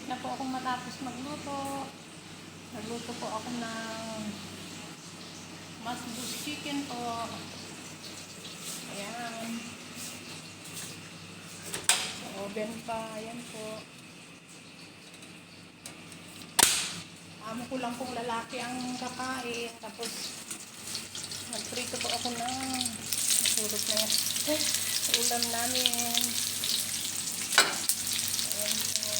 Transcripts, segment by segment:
na po akong matapos magluto. Nagluto po ako ng masbus chicken po. Ayan. Sa oven pa. Ayan po. Amo ko lang pong lalaki ang kakain. Tapos, nagprito po ako ng nasulot na yan. Ulam namin. Ayan po.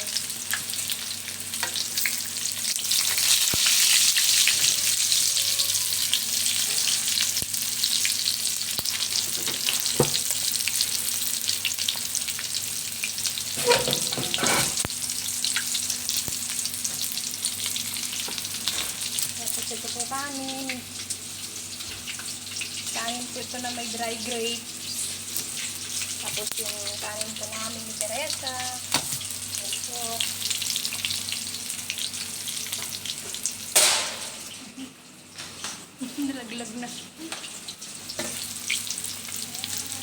Tapos ito po kanin. Kanin po ito na may dry grapes. Tapos yung kanin po namin ni Teresa. Ayan po. Nalaglag na.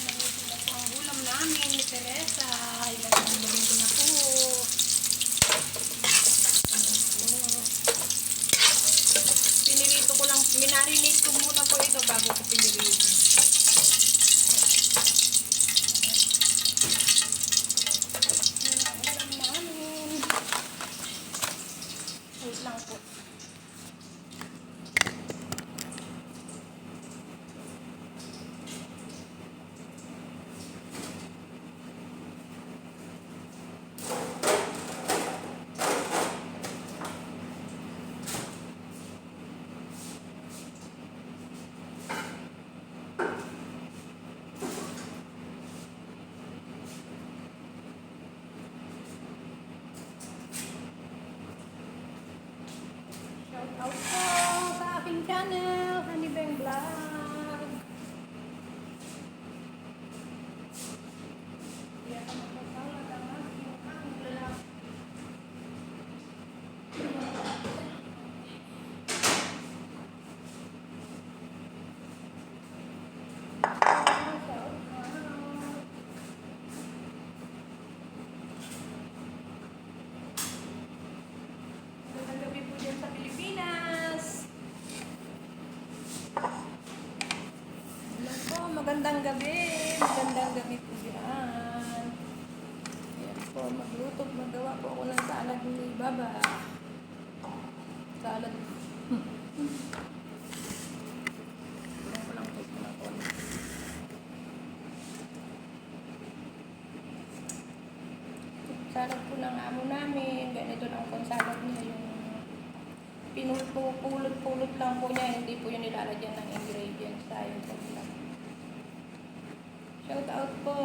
Naluto na po ang ulam namin ni Teresa. Ilagay ko na po. Pinirito ko lang, minarinate ko muna po ito bago ko pinirito. Ulam namin. Wait lang po. Shout out po sa aking channel, Honey Beng Vlog. Yan ang magkasalat ang aking lalaki. Magandang gabi po dyan sa Pilipinas. Hello po, magandang gabi. Magandang gabi po dyan. Ayan po, magawa po ako ng salad ni Baba. Salad. Kulang ko lang po ito ng konti. Salad po ng amo namin. Ganito lang po ang salad niya. Yung pinupulot-pulot lang po niya. Hindi po yun nilalagyan ng ingredients. Tayo po lang. Shout out po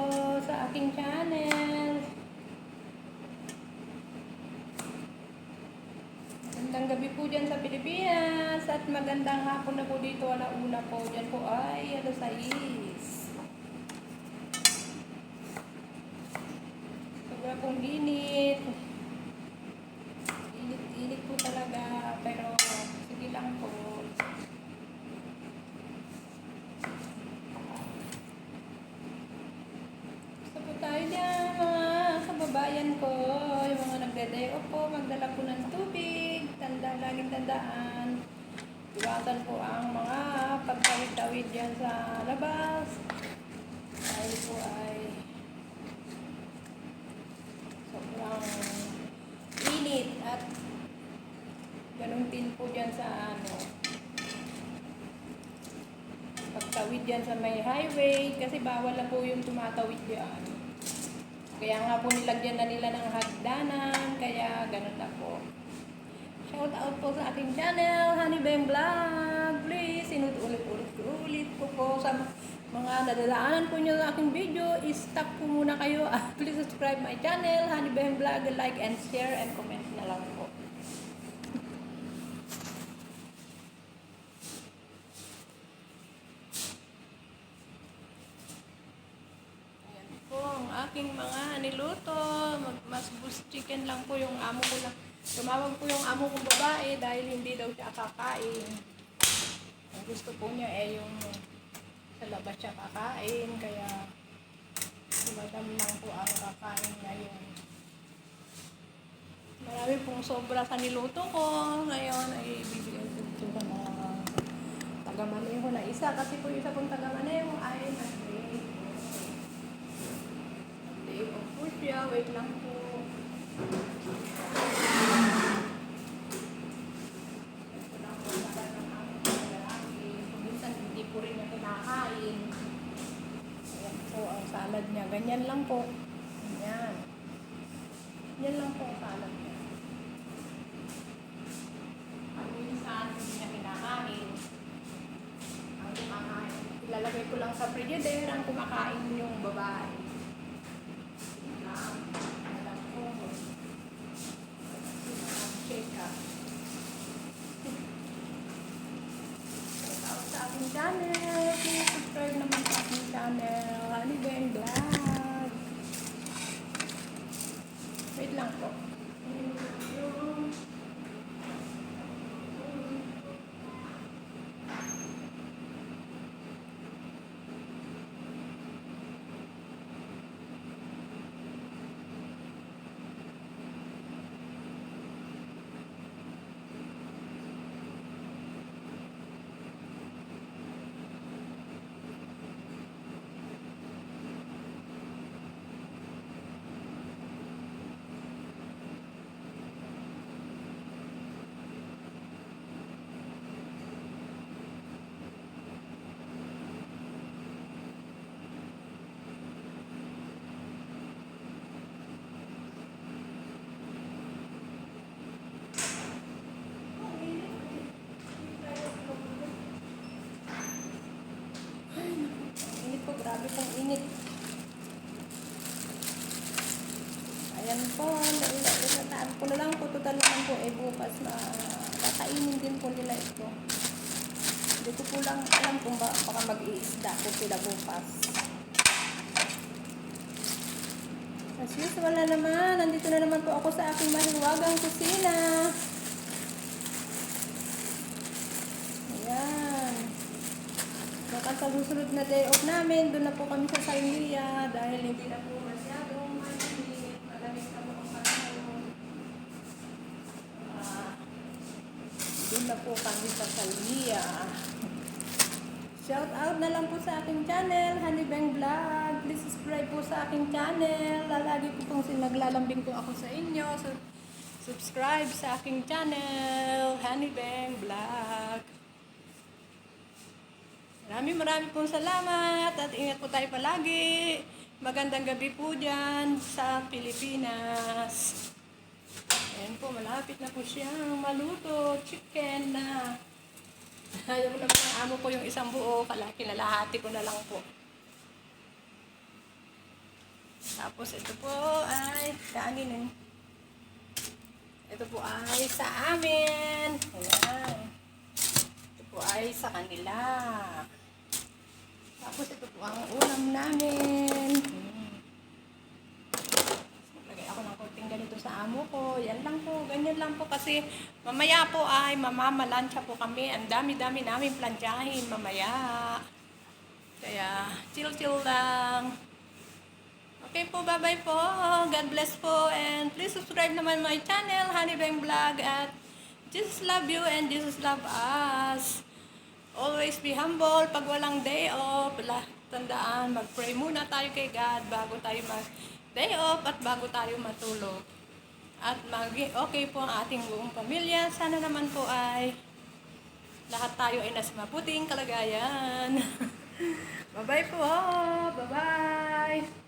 sa aking channel. Magandang gabi po dyan sa Pilipinas. At magandang hapon na po dito. Alauna po. Dyan po ay alas 6. Sobra pong init. Init po talaga. Pero sige lang po. Gusto po tayo dyan mga kababayan ko. Yung mga nagdaday po. Magdala po ng tubig. Laging tandaan. Iwasan po ang mga pagtawid-tawid dyan sa labas. Dahil po ay sobrang init at ganun din po dyan sa pagtawid dyan sa may highway kasi bawal na po yung tumatawid dyan. Kaya nga po nilagyan na nila ng hagdanan, kaya ganun na po. Shout out po sa aking channel, Honey Beng Vlog. Please, ulit po sa mga nadadaanan po nyo sa aking video. I-stop po muna kayo. Please subscribe my channel, Honey Beng Vlog. Like and share and comment na lang po. Ayan po ang aking mga niluto. Masbus chicken lang po yung amo ko lang. Tumawag po yung amo kong babae dahil hindi daw siya kakain. Ang gusto po niya yung sa labas siya kakain, kaya si madam lang po ang kakain ngayon. Marami pong sobra sa niluto ko. Ngayon ay bibigyan ko ito sa mga taga-maneho na isa. Kasi po isa pong taga-maneho ay nag-day. Day off po siya. Wait lang po. Ito lang po sa ng aming lalaki. Minsan hindi po rin niya kinakain. Ayan po ang salad niya. Ganyan lang po. Ganyan. Yan lang po ang salad niya. Ang minsan hindi niya kinakain. Ang kumakain. Ilalagay ko lang sa frigidaire ang kumakain yung babae. Alam ko. Check up. Check out sa aking channel. Please subscribe naman sa aking channel. Honey Bang Vlog. Wait lang po. Init po, grabe pong init. Ayan po, nailataan ko na lang po. Total naman po, bukas na kakainin din po nila ito. Hindi ko po lang alam kung baka mag-iisda po sila bukas. As usual na naman, nandito na naman po ako sa aking mahiwagang kusina. Ayan. Baka sa susunod na day off namin, doon na po kami sa Sailía dahil hindi na po masyadong mainit. Malamig na po ang panahon. Doon na po kami sa Sailía. Shout out na lang po sa aking channel, Honey Bang Vlog. Please subscribe po sa aking channel. Lagi po pong naglalambing po ako sa inyo. So, subscribe sa aking channel, Honey Bang Vlog. Marami pong salamat at ingat po tayo palagi. Magandang gabi po dyan sa Pilipinas. Ayan po, malapit na po siyang maluto. Chicken na. Ayaw na po ng amo ko yung isang buo. Kinalahati ko na lang po. Tapos ito po ay kaaninin. Ito po ay sa amin. Ayan. Ito po ay sa kanila. Tapos ito po ang ulam namin. Maglagay ako ng konting ganito sa amo ko. Yan lang po, ganyan lang po kasi mamaya po ay mamamalansya po kami. Ang dami-dami namin plantyahin mamaya. Kaya chill-chill lang. Okay po, bye-bye po. God bless po. And please subscribe naman my channel, Honey Bang Vlog. At Jesus love you and Jesus love us. Always be humble. Pag walang day off, tandaan, mag-pray muna tayo kay God bago tayo mag-day off at bago tayo matulog. At maging okay po ang ating buong pamilya. Sana naman po ay lahat tayo ay nasa mabuting kalagayan. Bye-bye po. Bye-bye.